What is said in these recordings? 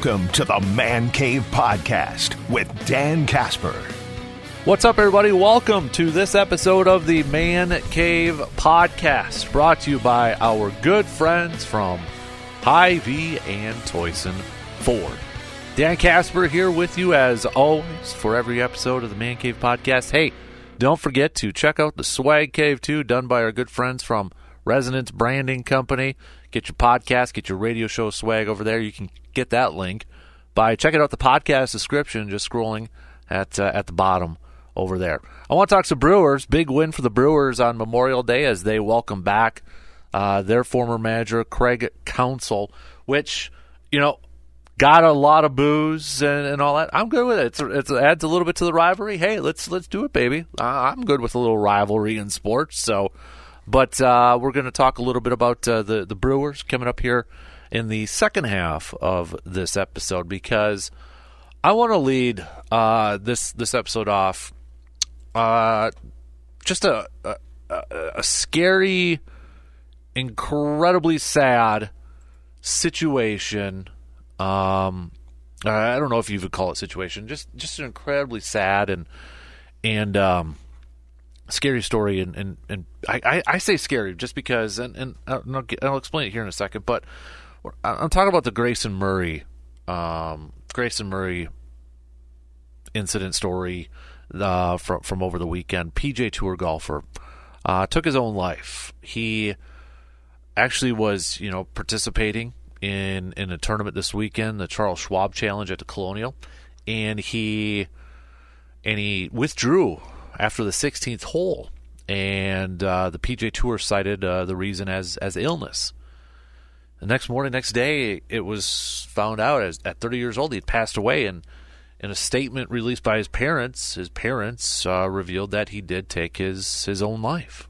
Welcome to the Man Cave Podcast with Dan Casper. What's up, everybody? Welcome to this episode of the Man Cave Podcast, brought to you by our good friends from Hy-Vee and Toyson Ford. Dan Casper here with you as always for every episode of the Man Cave Podcast. Hey, don't forget to check out the Swag Cave too, done by our good friends from Resonance Branding Company. Get your podcast, get your radio show swag over there. You can get that link by checking out the podcast description, just scrolling at the bottom over there. I want to talk some Brewers. Big win for the Brewers on Memorial Day as they welcome back their former manager, Craig Counsells, which, got a lot of boos and all that. I'm good with it. It adds a little bit to the rivalry. Hey, let's do it, baby. I'm good with a little rivalry in sports. But we're going to talk a little bit about the Brewers coming up here in the second half of this episode, because I want to lead this episode off just a scary, incredibly sad situation. I don't know if you would call it situation, just an incredibly sad and scary story, and I say scary just because, and I'll explain it here in a second, but I'm talking about the Grayson Murray incident story from over the weekend. PGA Tour golfer took his own life. He actually was, participating in a tournament this weekend, the Charles Schwab Challenge at the Colonial, and he withdrew after the 16th hole, and the PGA Tour cited the reason as illness. The next day, it was found out at 30 years old, he'd passed away, and in a statement released by his parents revealed that he did take his own life.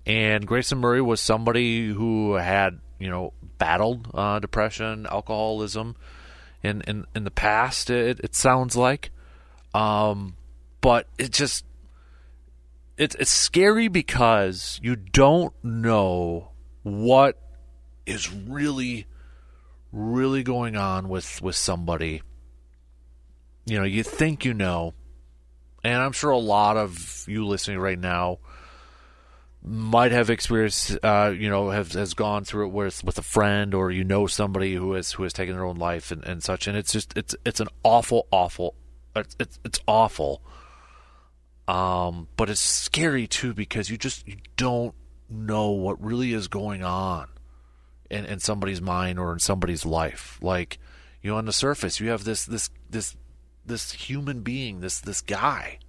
And Grayson Murray was somebody who had, battled depression, alcoholism in the past, it sounds like. But it's scary because you don't know what is really, really going on with somebody. You think and I'm sure a lot of you listening right now might have experienced, has gone through it with a friend, or somebody who has taken their own life and such. And it's an awful. It's awful. But it's scary too, because you don't know what really is going on in somebody's mind or in somebody's life. Like, on the surface, you have this human being, this guy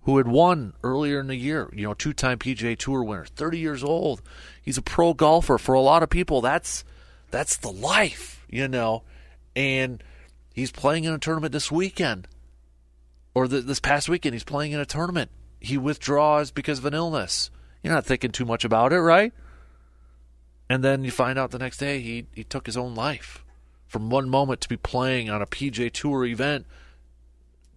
who had won earlier in the year, two-time PGA Tour winner, 30 years old. He's a pro golfer. For a lot of people, that's the life, and he's playing in a tournament this weekend. Or this past weekend, he's playing in a tournament. He withdraws because of an illness. You're not thinking too much about it, right? And then you find out the next day he took his own life. From one moment to be playing on a PGA Tour event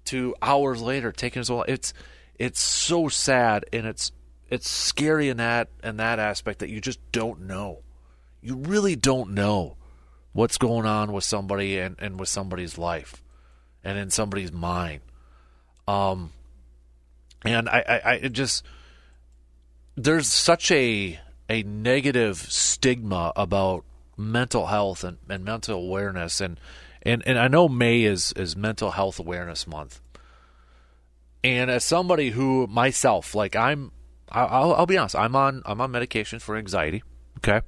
to hours later taking his own life. It's so sad, and it's scary in that aspect that you just don't know. You really don't know what's going on with somebody and with somebody's life and in somebody's mind. And there's such a negative stigma about mental health and mental awareness, and I know May is Mental Health Awareness Month. And as somebody who myself, like I'll be honest, I'm on medication for anxiety. Okay.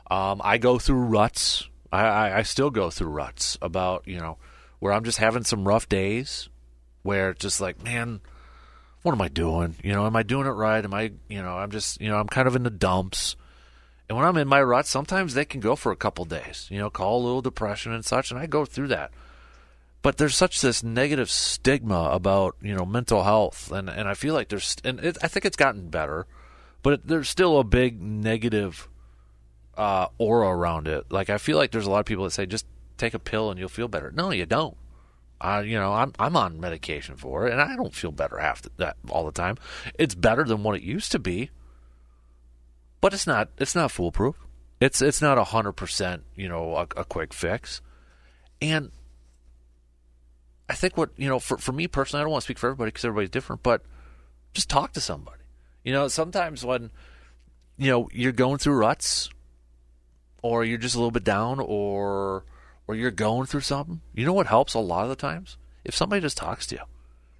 I go through ruts. I still go through ruts about, where I'm just having some rough days, where it's just like, man, what am I doing? Am I doing it right? Am I, I'm kind of in the dumps. And when I'm in my ruts, sometimes they can go for a couple days, call a little depression and such, and I go through that. But there's such this negative stigma about, mental health, and I feel like I think it's gotten better, but there's still a big negative aura around it. Like, I feel like there's a lot of people that say, just take a pill and you'll feel better. No, you don't. I'm on medication for it, and I don't feel better all the time. It's better than what it used to be, but it's not foolproof. It's not 100%, a quick fix. And I think for me personally, I don't want to speak for everybody because everybody's different, but just talk to somebody. Sometimes when, you're going through ruts or you're just a little bit down or you're going through something, you know what helps a lot of the times? If somebody just talks to you.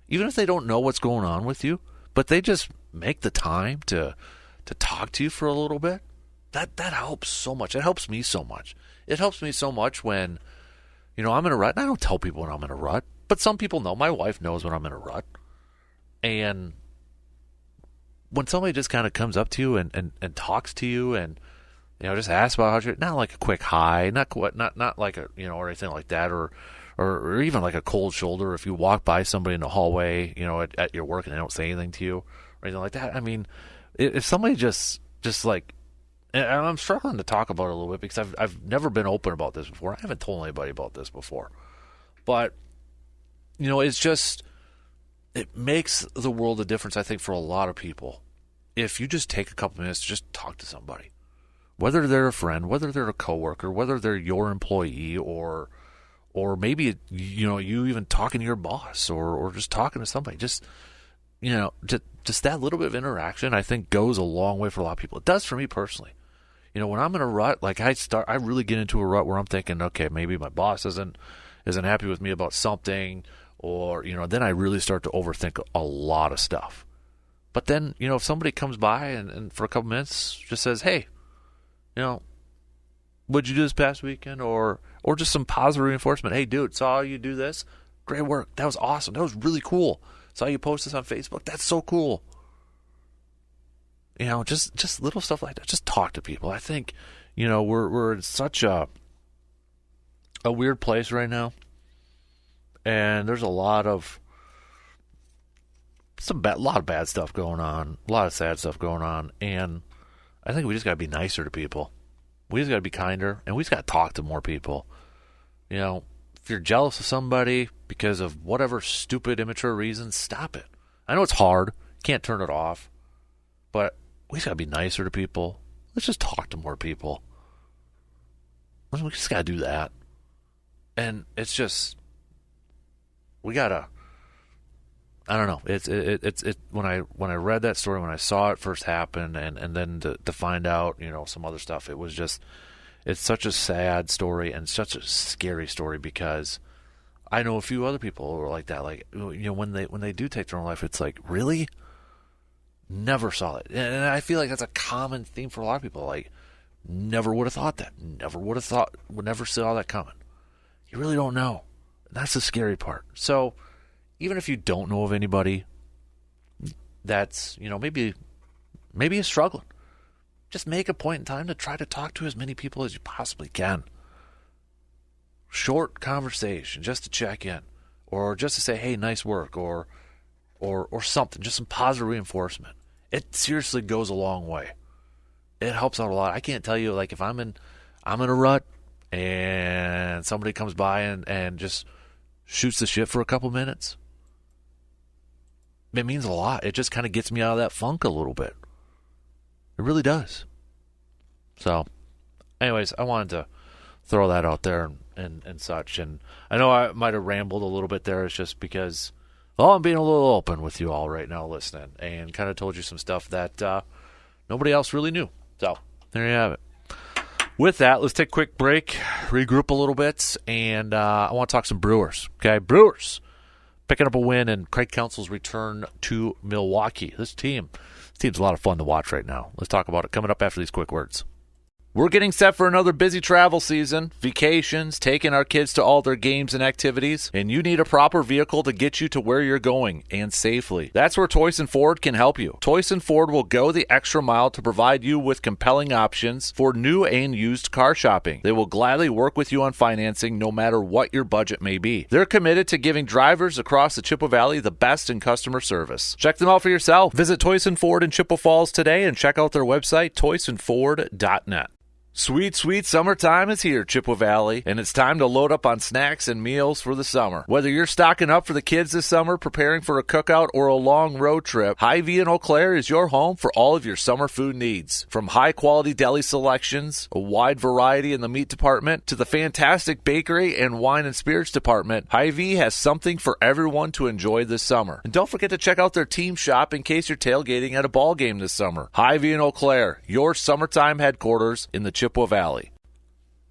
Even if they don't know what's going on with you, but they just make the time to talk to you for a little bit, that helps so much. It helps me so much. It helps me so much when, I'm in a rut. And I don't tell people when I'm in a rut, but some people know. My wife knows when I'm in a rut. And when somebody just kind of comes up to you and talks to you and, just asks about how you're, not like a quick hi, not like a, or anything like that, or even like a cold shoulder. If you walk by somebody in the hallway, at your work and they don't say anything to you or anything like that. I mean, if somebody just like, and I'm struggling to talk about it a little bit because I've never been open about this before. I haven't told anybody about this before, but it's just, it makes the world a difference, I think, for a lot of people. If you just take a couple minutes to just talk to somebody, whether they're a friend, whether they're a coworker, whether they're your employee, or maybe you even talking to your boss, or just talking to somebody, just that little bit of interaction, I think, goes a long way for a lot of people. It does for me personally. When I'm in a rut, like I really get into a rut where I'm thinking, okay, maybe my boss isn't happy with me about something, or then I really start to overthink a lot of stuff. But then, if somebody comes by and for a couple minutes just says, hey, what'd you do this past weekend? Or just some positive reinforcement. Hey, dude, saw you do this. Great work. That was awesome. That was really cool. Saw you post this on Facebook. That's so cool. Just little stuff like that. Just talk to people. I think, we're in such a weird place right now. And there's a lot of bad stuff going on, a lot of sad stuff going on, and I think we just got to be nicer to people. We just got to be kinder, and we just got to talk to more people. If you're jealous of somebody because of whatever stupid, immature reason, stop it. I know it's hard. You can't turn it off, but we just got to be nicer to people. Let's just talk to more people. We just got to do that. And it's just, we got to, I don't know. It's when I read that story, when I saw it first happen, and then to find out, some other stuff, it was just, it's such a sad story and such a scary story because I know a few other people who are like that. Like, when they do take their own life, it's like, really? Never saw it. And I feel like that's a common theme for a lot of people. Like, never would have thought that. Would never saw that coming. You really don't know. That's the scary part. So, even if you don't know of anybody that's, maybe is struggling, just make a point in time to try to talk to as many people as you possibly can. Short conversation, just to check in, or just to say, hey, nice work, or something, just some positive reinforcement. It seriously goes a long way. It helps out a lot. I can't tell you, like, if I'm in a rut and somebody comes by and just shoots the shit for a couple minutes, it means a lot. It just kind of gets me out of that funk a little bit. It really does. So, anyways, I wanted to throw that out there and such. And I know I might have rambled a little bit there. It's just because, I'm being a little open with you all right now listening and kind of told you some stuff that nobody else really knew. So, there you have it. With that, let's take a quick break, regroup a little bit, and I want to talk some Brewers. Okay, Brewers picking up a win and Craig Counsells' return to Milwaukee. This team's a lot of fun to watch right now. Let's talk about it coming up after these quick words. We're getting set for another busy travel season, vacations, taking our kids to all their games and activities, and you need a proper vehicle to get you to where you're going and safely. That's where Toyson Ford can help you. Toyson Ford will go the extra mile to provide you with compelling options for new and used car shopping. They will gladly work with you on financing no matter what your budget may be. They're committed to giving drivers across the Chippewa Valley the best in customer service. Check them out for yourself. Visit Toyson Ford in Chippewa Falls today and check out their website, toysonford.net. Sweet, sweet summertime is here, Chippewa Valley, and it's time to load up on snacks and meals for the summer. Whether you're stocking up for the kids this summer, preparing for a cookout, or a long road trip, Hy-Vee in Eau Claire is your home for all of your summer food needs. From high-quality deli selections, a wide variety in the meat department, to the fantastic bakery and wine and spirits department, Hy-Vee has something for everyone to enjoy this summer. And don't forget to check out their team shop in case you're tailgating at a ball game this summer. Hy-Vee in Eau Claire, your summertime headquarters in the Chippewa Valley.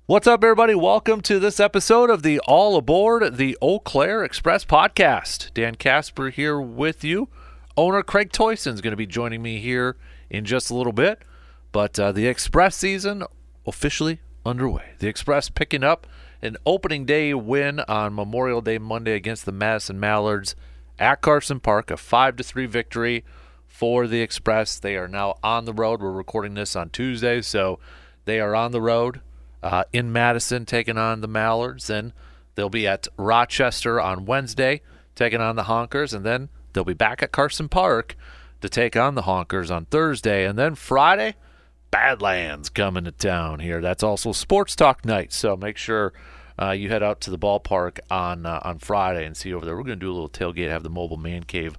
What's up, everybody? Welcome to this episode of the All Aboard the Eau Claire Express podcast. Dan Casper here with you. Owner Craig Counsells is going to be joining me here in just a little bit, but the Express season officially underway. The Express picking up an opening day win on Memorial Day Monday against the Madison Mallards at Carson Park, a 5-3 victory for the Express. They are now on the road. We're recording this on Tuesday, so they are on the road in Madison taking on the Mallards. Then they'll be at Rochester on Wednesday taking on the Honkers, and then they'll be back at Carson Park to take on the Honkers on Thursday. And then Friday, Badlands coming to town here. That's also Sports Talk night, so make sure you head out to the ballpark on Friday and see over there. We're going to do a little tailgate, have the mobile man cave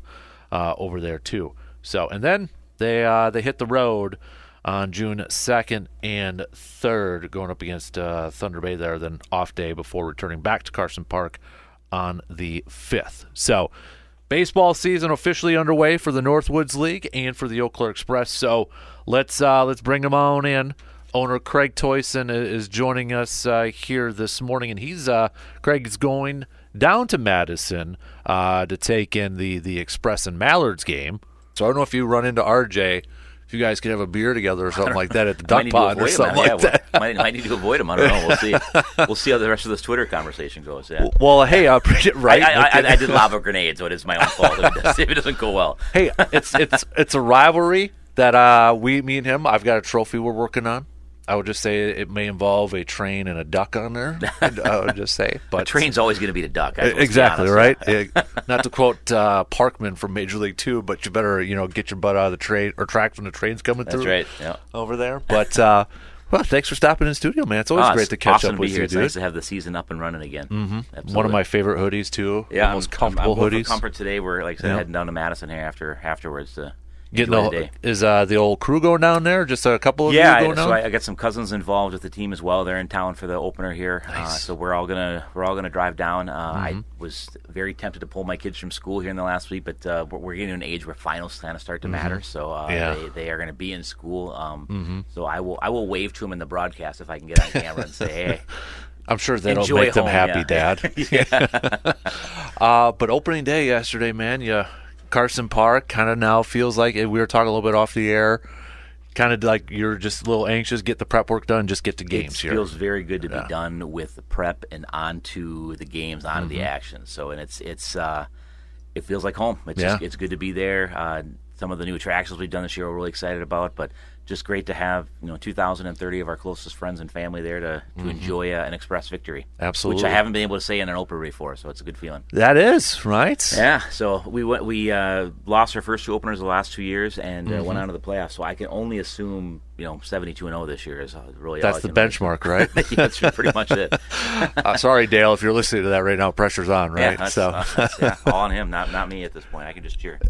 over there too. So, and then they hit the road on June 2nd and 3rd, going up against Thunder Bay there, then off day before returning back to Carson Park on the 5th. So, baseball season officially underway for the Northwoods League and for the Eau Claire Express. So, let's bring them on in. Owner Craig Counsells is joining us here this morning, and Craig's going down to Madison to take in the Express and Mallards game. So, I don't know if you run into RJ. You guys could have a beer together or something like that at the duck pond or something like that. Might need to avoid him. I don't know. We'll see. We'll see how the rest of this Twitter conversation goes. Yeah. Well, hey, right. I did lob a grenade, so it is my own fault if it doesn't go well. Hey, it's a rivalry that me and him. I've got a trophy we're working on. I would just say it may involve a train and a duck on there. I would just say, but a train's always going to be the duck. Exactly right. Not to quote Parkman from Major League 2, but you better get your butt out of the train or track when the train's coming through. That's right. Yeah. Over there. But well, thanks for stopping in studio, man. It's always great to catch up with you, dude. It's nice to have the season up and running again. Mm-hmm. One of my favorite hoodies too. Yeah, most comfortable I'm hoodies. For comfort today. We're heading down to Madison here afterwards to. Is the old crew going down there? Just a couple of you going down? So I got some cousins involved with the team as well. They're in town for the opener here. Nice. So we're all gonna drive down. I was very tempted to pull my kids from school here in the last week, but we're getting to an age where finals kind of start to matter. So they are going to be in school. So I will wave to them in the broadcast if I can get on camera and say, hey. I'm sure that'll make them happy, Dad. But opening day yesterday, man, Carson Park kind of now feels like, we were talking a little bit off the air, kind of like you're just a little anxious, get the prep work done, just get to games here. It feels very good to be done with the prep and onto the games, onto the action. So, and it feels like home. It's good to be there. Some of the new attractions we've done this year we're really excited about, but just great to have 2,030 of our closest friends and family there to enjoy an Express victory. Absolutely, which I haven't been able to say in an opener before, so it's a good feeling. That is right. Yeah. So we lost our first two openers the last 2 years and went on to the playoffs. So I can only assume 72-0 this year is really that's the benchmark, right? Yeah, that's pretty much it. Sorry, Dale, if you're listening to that right now, pressure's on, right? Yeah, all on him, not me at this point. I can just cheer.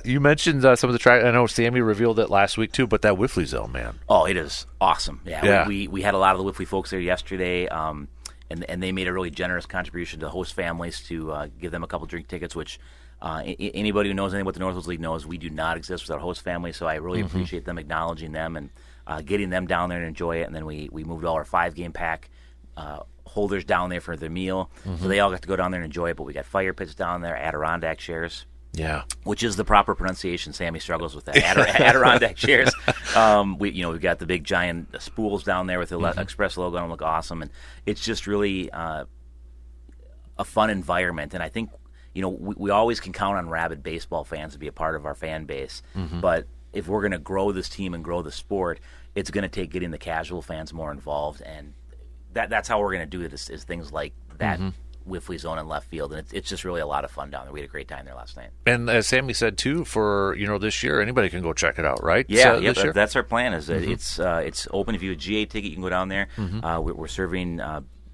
You mentioned some of the track. I know Sammy revealed it last week too, but that Whiffley Zone, man. Oh, it is awesome. Yeah. We had a lot of the Whiffley folks there yesterday, and they made a really generous contribution to host families to give them a couple drink tickets, which anybody who knows anything about the Northwoods League knows we do not exist without host families. So I really appreciate them acknowledging them and getting them down there and enjoy it. And then we moved all our 5-game pack holders down there for their meal, so they all got to go down there and enjoy it. But we got fire pits down there, Adirondack chairs. Yeah, which is the proper pronunciation. Sammy struggles with that. Adirondack chairs. We've got the big giant spools down there with the Express logo on them, look awesome, and it's just really a fun environment. And I think we always can count on rabid baseball fans to be a part of our fan base, but if we're going to grow this team and grow the sport, it's going to take getting the casual fans more involved, and that's how we're going to do it. Is things like that wiffly zone in left field, and it's just really a lot of fun down there. We had a great time there last night. And as Sammy said too, for this year, anybody can go check it out, right? Yeah, that's our plan. Is it's open. If you have a GA ticket, you can go down there. We're serving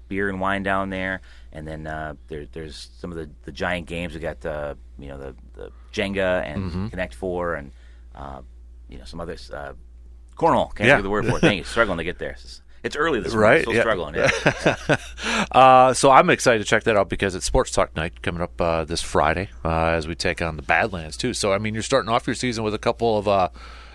beer and wine down there, and then there's some of the giant games. We got the Jenga and Connect Four and some others. Cornhole. Can't think of the word for it. Dang, you're struggling to get there. It's early this morning. Still struggling. Yeah. So I'm excited to check that out because it's Sports Talk Night coming up this Friday as we take on the Badlands too. So you're starting off your season with a couple of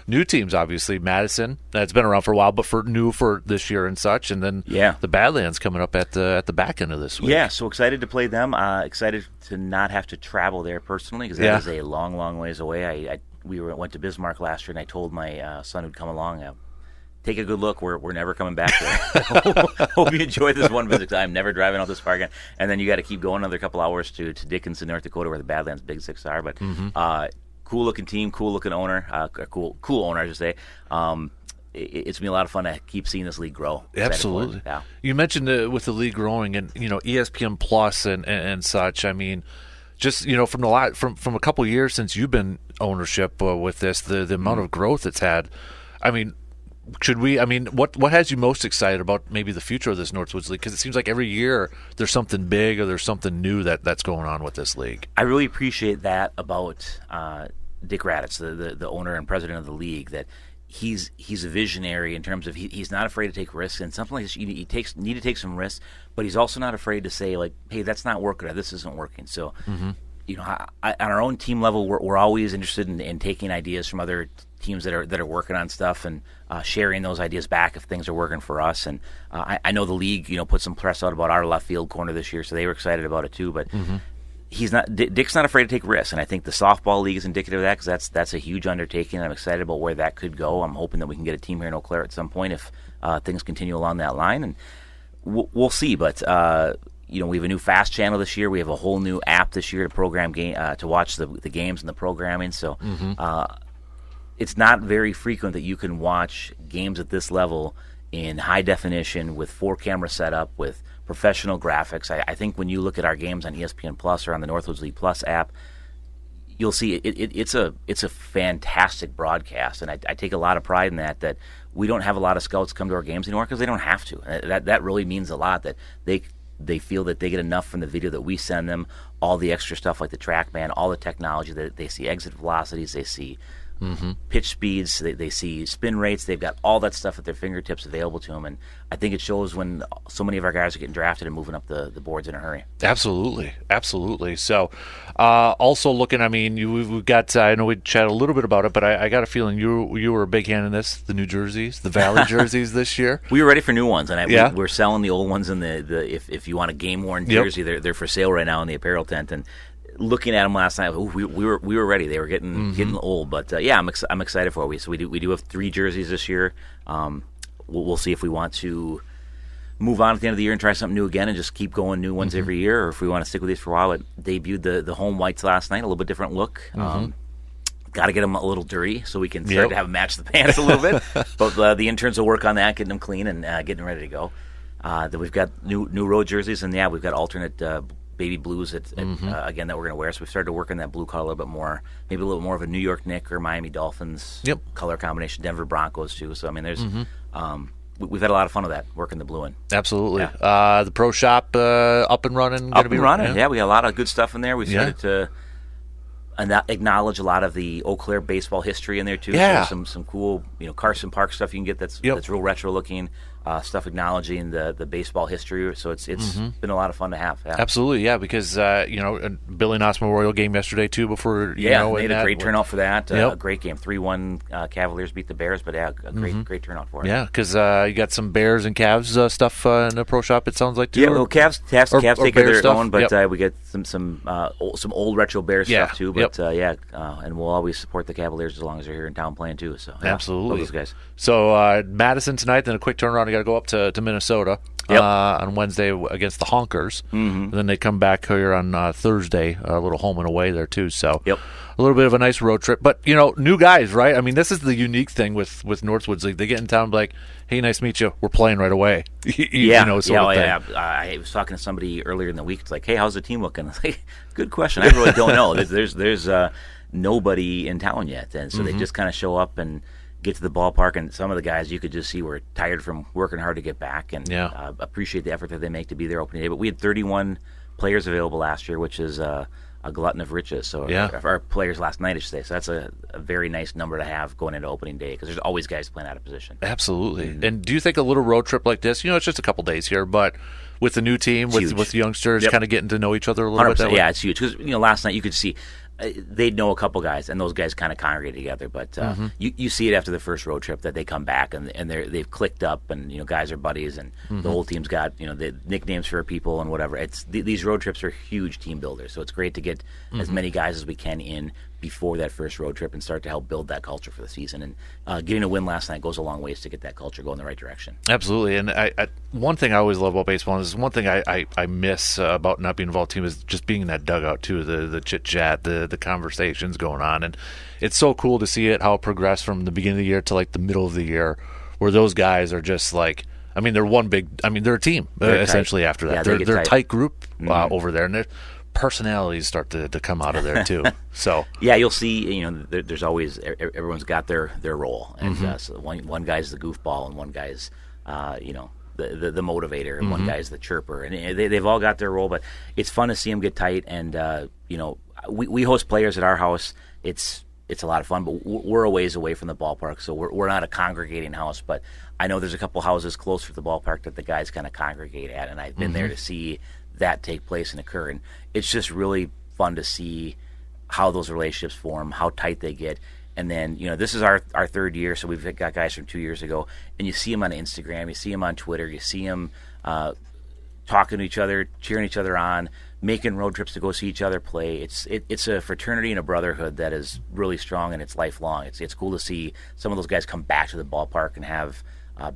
new teams. Obviously, Madison, that's been around for a while, but new for this year and such. And then the Badlands coming up at the back end of this week. Yeah, so excited to play them. Excited to not have to travel there personally because that is a long, long ways away. We went to Bismarck last year, and I told my son who'd come along, take a good look. We're never coming back there. Hope you enjoy this one visit. I'm never driving out this far again. And then you got to keep going another couple hours to Dickinson, North Dakota, where the Badlands Big Six are. But cool looking team, cool looking owner, cool owner, I should say. It's been a lot of fun to keep seeing this league grow. Absolutely. Yeah. You mentioned with the league growing and ESPN Plus and such. I mean, just from a couple of years since you've been ownership with this, the amount of growth it's had. I mean, what has you most excited about maybe the future of this Northwoods League? Because it seems like every year there's something big or there's something new that's going on with this league. I really appreciate that about Dick Raditz, the owner and president of the league, that he's a visionary in terms of he's not afraid to take risks, and something like this, you need to take some risks, but he's also not afraid to say, like, hey, that's not working, or this isn't working. So, on our own team level, we're always interested in taking ideas from other teams that are working on stuff and sharing those ideas back if things are working for us. And I know the league, put some press out about our left field corner this year, so they were excited about it too. But Dick's not afraid to take risks, and I think the softball league is indicative of that because that's a huge undertaking. I'm excited about where that could go. I'm hoping that we can get a team here in Eau Claire at some point if things continue along that line, and we'll see. But we have a new fast channel this year. We have a whole new app this year to program to watch the games and the programming. So it's not very frequent that you can watch games at this level in high definition with 4-camera setup with professional graphics. I think when you look at our games on ESPN Plus or on the Northwoods League Plus app, you'll see it's a fantastic broadcast, and I take a lot of pride in that we don't have a lot of scouts come to our games anymore because they don't have to. That really means a lot that they feel that they get enough from the video that we send them, all the extra stuff like the TrackMan, all the technology that they see, exit velocities, they see pitch speeds, they see spin rates. They've got all that stuff at their fingertips available to them, and I think it shows when so many of our guys are getting drafted and moving up the boards in a hurry. Absolutely. So also looking, we've got, I know we chatted a little bit about it, but I got a feeling you were a big hand in this, the new jerseys, the Valley jerseys this year. We were ready for new ones, and we're selling the old ones in if you want a game-worn jersey, they're for sale right now in the apparel tent, and looking at them last night, we were ready. They were getting old, but I'm excited for it. So we do have 3 jerseys this year. We'll see if we want to move on at the end of the year and try something new again and just keep going new ones every year, or if we want to stick with these for a while. It debuted the home whites last night, a little bit different look. Got to get them a little dirty so we can start to have them match the pants a little bit. But the interns will work on that, getting them clean and getting ready to go. Then we've got new road jerseys, and we've got alternate baby blues again that we're going to wear. So we've started to work on that blue color a little bit more, maybe a little more of a New York Knicks or Miami Dolphins color combination, Denver Broncos too. So there's we've had a lot of fun with that, working the blue in. Absolutely. The pro shop up and running. Yeah, we got a lot of good stuff in there. We started to acknowledge a lot of the Eau Claire baseball history in there too. Yeah. So some cool Carson Park stuff you can get that's real retro looking. Stuff acknowledging the baseball history, so it's been a lot of fun to have. Yeah. Absolutely, because Billy Knott's Memorial game yesterday too. Before we had a great turnout for that. A great game, 3-1. Cavaliers beat the Bears, but a great turnout for it. Yeah, because you got some Bears and Cavs stuff in the pro shop. It sounds like too. Yeah, well, Cavs take their own, but we get some old retro Bears stuff too. But and we'll always support the Cavaliers as long as they're here in town playing too. So absolutely, love those guys. So Madison tonight, then a quick turnaround. Got to go up to Minnesota. on Wednesday against the Honkers. And then they come back here on Thursday, a little home and away there too. So a little bit of a nice road trip. But, new guys, right? I mean, this is the unique thing with Northwoods League. They get in town like, hey, nice to meet you. We're playing right away. I was talking to somebody earlier in the week. It's like, hey, how's the team looking? It's like, good question. I really don't know. There's nobody in town yet. And so they just kind of show up and get to the ballpark, and some of the guys you could just see were tired from working hard to get back, and appreciate the effort that they make to be there opening day. But we had 31 players available last year, which is a glutton of riches. So our players last night, I should say. So that's a very nice number to have going into opening day, because there's always guys playing out of position. Absolutely. And do you think a little road trip like this, it's just a couple days here, but with the new team, with youngsters kind of getting to know each other a little bit? Yeah, it's huge. Because last night you could see they'd know a couple guys, and those guys kind of congregate together. But you see it after the first road trip that they come back and they've clicked up, and guys are buddies, and the whole team's got the nicknames for people and whatever. These road trips are huge team builders, so it's great to get as many guys as we can in before that first road trip and start to help build that culture for the season. And getting a win last night goes a long ways to get that culture going in the right direction. Absolutely. And one thing I always love about baseball, and this is one thing I miss about not being involved in the team, is just being in that dugout too, the chit-chat, the conversations going on. And it's so cool to see how it progressed from the beginning of the year to like the middle of the year, where those guys are just like, they're they're a team, essentially tight. After that. They're a tight group over there, and personalities start to come out of there too. So you'll see. There's always, everyone's got their role, and so one guy's the goofball, and one guy's the motivator, and one guy's the chirper, and they've all got their role. But it's fun to see them get tight, and we host players at our house. It's a lot of fun, but we're a ways away from the ballpark, so we're not a congregating house. But I know there's a couple houses closer to the ballpark that the guys kind of congregate at, and I've been there to see that take place and occur. And it's just really fun to see how those relationships form, how tight they get. And then, this is our third year, so we've got guys from 2 years ago, and you see them on Instagram, you see them on Twitter, you see them talking to each other, cheering each other on, making road trips to go see each other play. It's a fraternity and a brotherhood that is really strong, and it's lifelong. It's cool to see some of those guys come back to the ballpark and have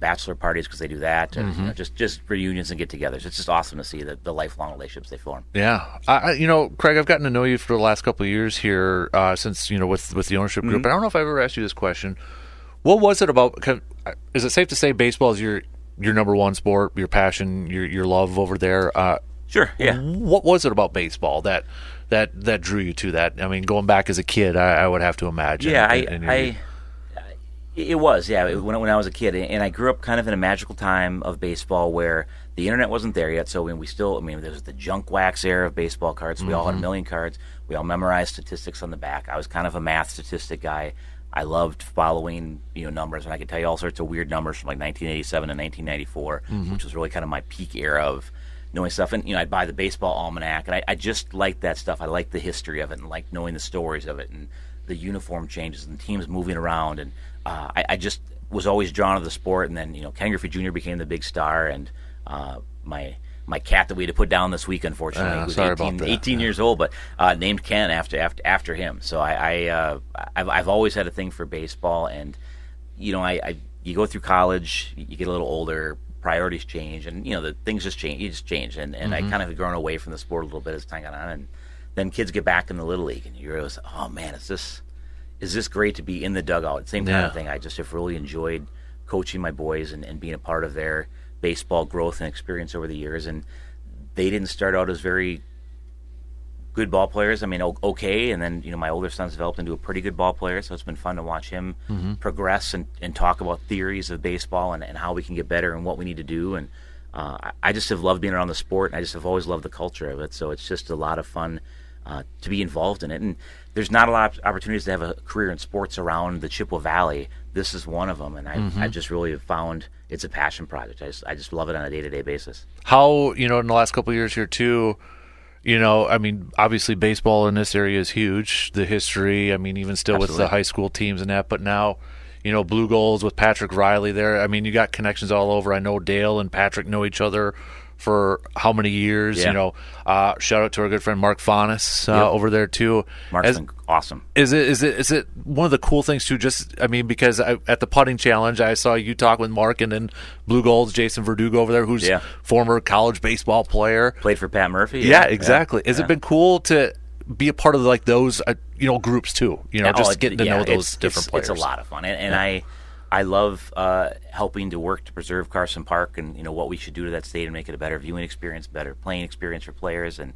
bachelor parties, because they do that, and just reunions and get-togethers. It's just awesome to see the lifelong relationships they form. Yeah, Craig, I've gotten to know you for the last couple of years here, since with the ownership group. But I don't know if I've ever asked you this question. What was it about? Is it safe to say baseball is your number one sport, your passion, your love over there? Sure. Yeah. What was it about baseball that drew you to that? Going back as a kid, I would have to imagine. Yeah, It was, when I was a kid. And I grew up kind of in a magical time of baseball where the internet wasn't there yet. So there was the junk wax era of baseball cards. So we all had a million cards. We all memorized statistics on the back. I was kind of a math statistic guy. I loved following, numbers. And I could tell you all sorts of weird numbers from like 1987 and 1994, which was really kind of my peak era of knowing stuff. And, I'd buy the baseball almanac. And I just liked that stuff. I liked the history of it and liked knowing the stories of it and the uniform changes and teams moving around. And I just was always drawn to the sport. And then, Ken Griffey Jr. became the big star, and my cat that we had to put down this week, unfortunately, was 18 years old, but named Ken after him. So I've always had a thing for baseball, and you go through college, you get a little older, priorities change, and the things just change. You just change, and I kind of grown away from the sport a little bit as time got on, and then kids get back in the little league, and you realize, oh man, is this great to be in the dugout? Same kind of thing. I just have really enjoyed coaching my boys and being a part of their baseball growth and experience over the years. And they didn't start out as very good ball players. Okay, and then my older son's developed into a pretty good ball player, so it's been fun to watch him progress and talk about theories of baseball and how we can get better and what we need to do. And I just have loved being around the sport, and I just have always loved the culture of it. So it's just a lot of fun to be involved in it. And there's not a lot of opportunities to have a career in sports around the Chippewa Valley. This is one of them, and I just really have found it's a passion project. I just love it on a day-to-day basis. How, in the last couple of years here too, obviously baseball in this area is huge. The history, even still Absolutely. With the high school teams and that, but now, Blue Goals with Patrick Riley there. You got connections all over. I know Dale and Patrick know each other for how many years. Yeah. Shout out to our good friend Mark Faunus over there too. Mark's been awesome. Is it one of the cool things too? Because at the putting challenge, I saw you talk with Mark, and then Blue Gold's Jason Verdugo over there, who's former college baseball player, played for Pat Murphy. Yeah, exactly. Has it been cool to be a part of like those groups too? Getting to know those different players. It's a lot of fun, and I love helping to work to preserve Carson Park and what we should do to that stadium, make it a better viewing experience, better playing experience for players, and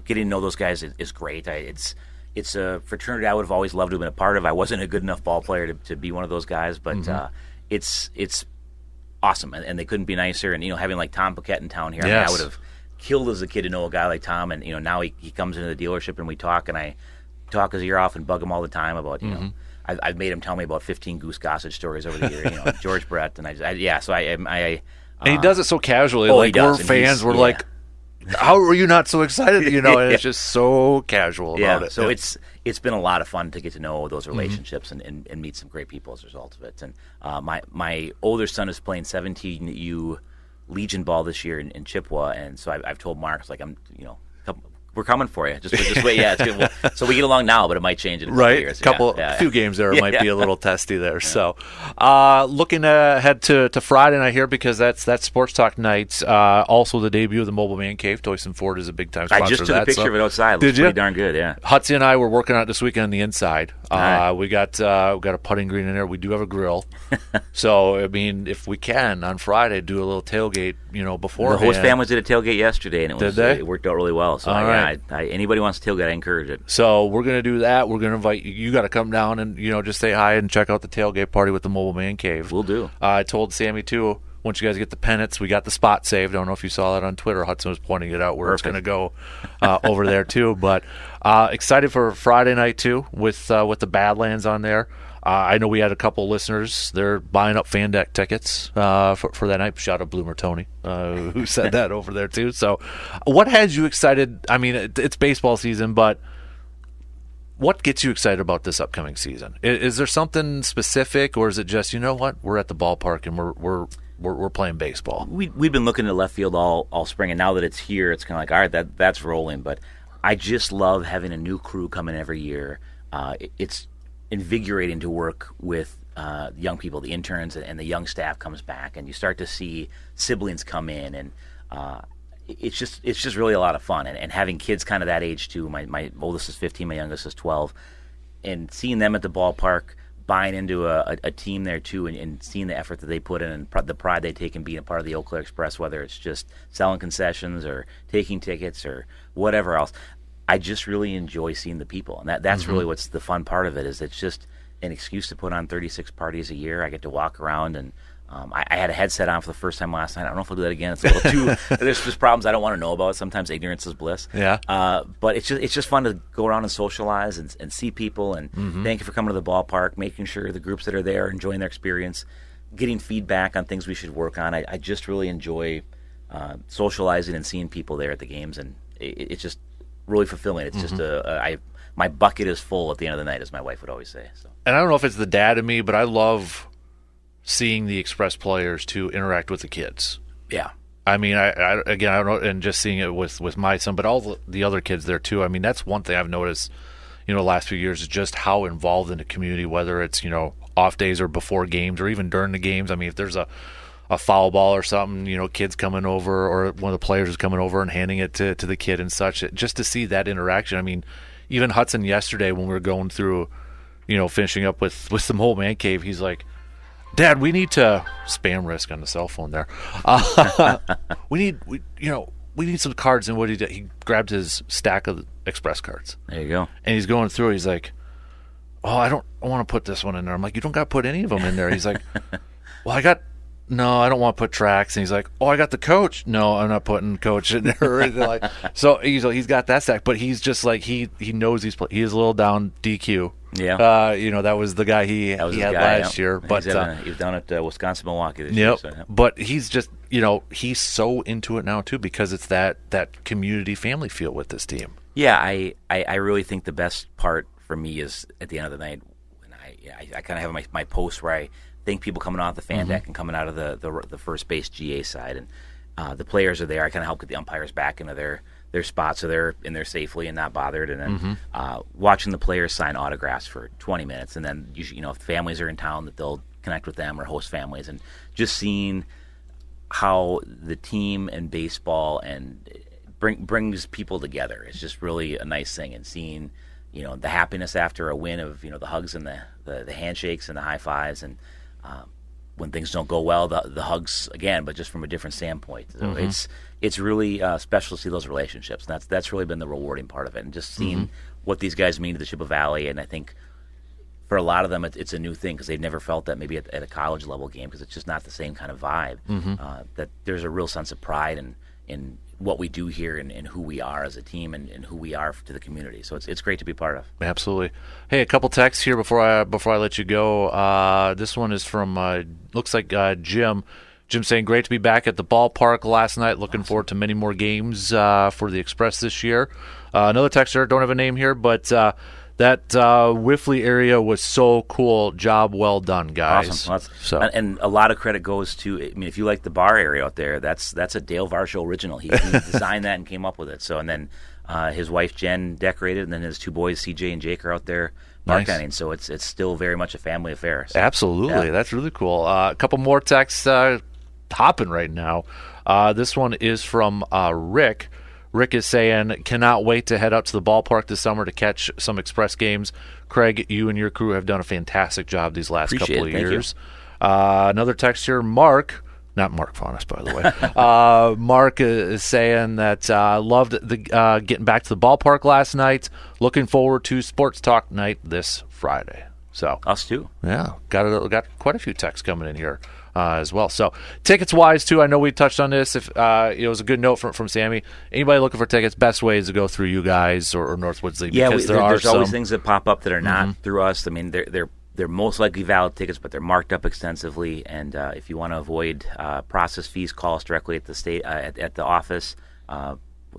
getting to know those guys is great. It's a fraternity I would have always loved to have been a part of. I wasn't a good enough ball player to be one of those guys, but it's awesome, and they couldn't be nicer. And having like Tom Paquette in town here, I would have killed as a kid to know a guy like Tom, and now he comes into the dealership and we talk, and I talk his ear off and bug him all the time about I've made him tell me about 15 Goose Gossage stories over the year, George Brett, and and he does it so casually. We're fans. We're like, how are you not so excited? And it's just so casual about it. So it's been a lot of fun to get to know those relationships and meet some great people as a result of it. And my older son is playing 17U Legion ball this year in Chippewa, and so I've told Mark, we're coming for you. Just wait. Yeah, it's good. So we get along now, but it might change in a couple years. A few games there might be a little testy there. Yeah. So, looking ahead to Friday night here, because that's Sports Talk night. Also, the debut of the Mobile Man Cave. Toyson Ford is a big time sponsor. I just took a picture of it outside. It looks pretty darn good. Yeah. Hutsy and I were working on it this weekend on the inside. Right. We got a putting green in there. We do have a grill. So if we can on Friday do a little tailgate, beforehand. The host families did a tailgate yesterday, and it worked out really well. So all right. Anybody wants to tailgate, I encourage it. So we're going to do that. We're going to invite you. You got to come down and just say hi and check out the tailgate party with the Mobile Man Cave. We'll do. I told Sammy too. Once you guys get the pennants, we got the spot saved. I don't know if you saw that on Twitter. Hudson was pointing it out where it's going to go over there too. But excited for Friday night too with the Badlands on there. I know we had a couple listeners. They're buying up fan deck tickets for that night. Shout out Bloomer Tony, who said that over there too. So what has you excited? It's baseball season, but what gets you excited about this upcoming season? Is there something specific, or is it just, we're at the ballpark and we're playing baseball? We've been looking at left field all spring, and now that it's here, it's kind of like, all right, that's rolling. But I just love having a new crew come in every year. It's invigorating to work with young people, the interns, and the young staff comes back, and you start to see siblings come in, and it's just really a lot of fun. And having kids kind of that age too. My oldest is 15, my youngest is 12, and seeing them at the ballpark, buying into a team there too, and seeing the effort that they put in and the pride they take in being a part of the Eau Claire Express, whether it's just selling concessions or taking tickets or whatever else. I just really enjoy seeing the people, and that's really what's the fun part of it. Is it's just an excuse to put on 36 parties a year. I get to walk around, and I had a headset on for the first time last night. I don't know if I'll do that again. It's a little too. There's just problems I don't want to know about. Sometimes ignorance is bliss. Yeah. But it's just fun to go around and socialize and see people. And thank you for coming to the ballpark, making sure the groups that are there are enjoying their experience, getting feedback on things we should work on. I just really enjoy socializing and seeing people there at the games, and it's just really fulfilling. It's just my bucket is full at the end of the night, as my wife would always say. So. And I don't know if it's the dad in me, but I love seeing the Express players to interact with the kids. Yeah. I don't know, and just seeing it with my son, but all the other kids there too. That's one thing I've noticed, the last few years, is just how involved in the community, whether it's, off days or before games or even during the games. If there's a foul ball or something, kids coming over, or one of the players is coming over and handing it to the kid and such, just to see that interaction. Even Hudson yesterday, when we were going through, finishing up with the Mobile Man Cave, he's like, Dad, we need to spam risk on the cell phone there. We need some cards. And what he did, he grabbed his stack of Express cards. There you go. And he's going through. He's like, "Oh, I want to put this one in there." I'm like, "You don't got to put any of them in there." He's like, "Well, no, I don't want to put tracks." And he's like, "Oh, I got the coach." No, I'm not putting coach in there or anything like. So he's got that stack, but he's just like he knows he is a little down DQ. Yeah. That was the guy he had last year. But he was down at Wisconsin Milwaukee this year. So, yeah. But he's just he's so into it now too, because it's that community family feel with this team. Yeah, I really think the best part for me is at the end of the night when I kind of have my post where I thank people coming off the fan deck and coming out of the first base GA side, the players are there. I kind of help get the umpires back into their spots so they're in there safely and not bothered. And then watching the players sign autographs for 20 minutes. And then, usually, if families are in town, that they'll connect with them or host families. And just seeing how the team and baseball and brings people together. It's just really a nice thing. And seeing, the happiness after a win of, the hugs and the handshakes and the high fives. And when things don't go well, the hugs again, but just from a different standpoint. So it's really special to see those relationships. And that's really been the rewarding part of it. And just seeing what these guys mean to the Chippewa Valley. And I think for a lot of them, it's a new thing because they've never felt that maybe at a college level game because it's just not the same kind of vibe. That there's a real sense of pride in what we do here and who we are as a team and who we are to the community. So it's great to be part of. Absolutely. Hey, a couple texts here before I let you go. This one is from looks like Jim. Jim saying, great to be back at the ballpark last night. Looking forward to many more games for the Express this year. Another texter, don't have a name here, but that Whiffley area was so cool. Job well done, guys. Awesome. And a lot of credit goes to, if you like the bar area out there, that's a Dale Varsho original. He designed that and came up with it. So, and then his wife Jen decorated, and then his two boys CJ and Jake are out there bartending. So it's still very much a family affair. So, absolutely. Yeah. That's really cool. A couple more texts hopping right now. This one is from Rick. Rick is saying, cannot wait to head out to the ballpark this summer to catch some Express games. Craig, you and your crew have done a fantastic job these last couple of years. Another text here, Mark, not Mark Faunas, by the way. Mark is saying that loved the getting back to the ballpark last night. Looking forward to Sports Talk night this Friday. So us too. Yeah, got quite a few texts coming in here. As well. So tickets-wise, too, I know we touched on this. If it was a good note from Sammy. Anybody looking for tickets, best way is to go through you guys or Northwoods League. Yeah, because there's always things that pop up that are not through us. I mean, they're most likely valid tickets, but they're marked up extensively. And if you want to avoid process fees, call us directly at the state at the office.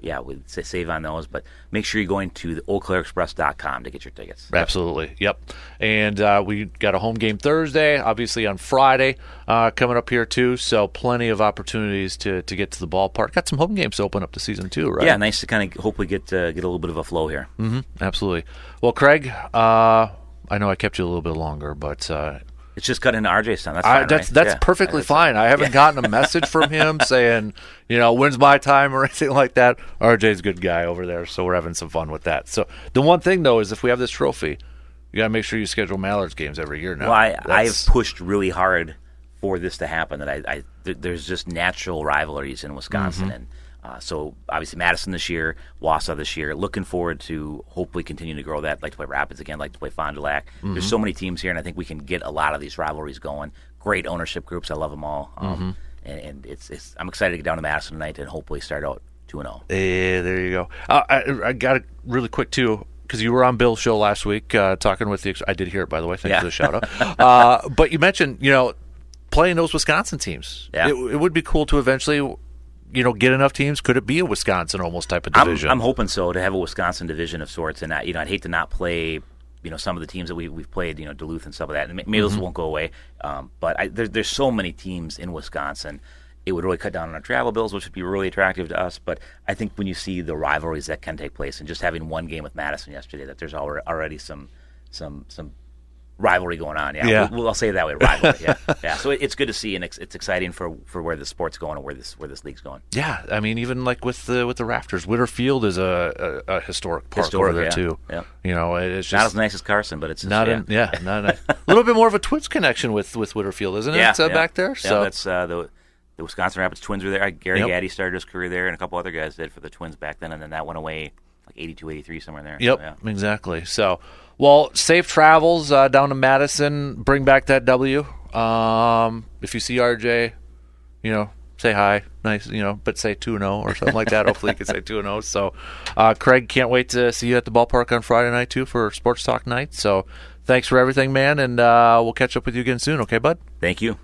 We save on those, but make sure you're going to the eauclairexpress.com to get your tickets. Absolutely, yep. And we got a home game Thursday, obviously on Friday coming up here too, so plenty of opportunities to get to the ballpark. Got some home games to open up the season too, right? Yeah, nice to kind of hopefully get a little bit of a flow here. Absolutely. Well, Craig, I know I kept you a little bit longer, but it's just cut into RJ's time. That's fine, that's perfectly fine. I haven't gotten a message from him saying, when's my time or anything like that. RJ's a good guy over there, so we're having some fun with that. So the one thing, though, is if we have this trophy, you got to make sure you schedule Mallards games every year now. Well, I've pushed really hard for this to happen. That there's just natural rivalries in Wisconsin, and so obviously Madison this year, Wausau this year. Looking forward to hopefully continuing to grow that. Like to play Rapids again, like to play Fond du Lac. There's so many teams here, and I think we can get a lot of these rivalries going. Great ownership groups, I love them all. And it's I'm excited to get down to Madison tonight and hopefully start out 2-0. Yeah, there you go. I got it really quick too, because you were on Bill's show last week talking with the. I did hear it, by the way. Thanks for the shout out. But you mentioned playing those Wisconsin teams. Yeah. It would be cool to eventually get enough teams. Could it be a Wisconsin almost type of division? I'm hoping so, to have a Wisconsin division of sorts. And I'd hate to not play some of the teams that we've played, Duluth and stuff like that. And maybe those won't go away. But there's so many teams in Wisconsin. It would really cut down on our travel bills, which would be really attractive to us. But I think when you see the rivalries that can take place, and just having one game with Madison yesterday, that there's already some rivalry going on. I'll say it that way, rivalry. Yeah. So it's good to see, and it's exciting for where the sport's going and where this league's going. Yeah, I mean, even like with the Rafters, Witter Field is a historic park over there too. Yeah. It's just not as nice as Carson, but it's not not a little bit more of a Twins connection with Witter Field, isn't it? Back there. So that's the Wisconsin Rapids Twins were there. Gary Gaddy started his career there, and a couple other guys did for the Twins back then, and then that went away like 82, 83, somewhere in there. Yep, exactly. So. Well, safe travels down to Madison. Bring back that W. If you see RJ, say hi. Nice, but say 2-0 or something like that. Hopefully you can say 2-0. So, Craig, can't wait to see you at the ballpark on Friday night, too, for Sports Talk night. So, thanks for everything, man, and we'll catch up with you again soon. Okay, bud? Thank you.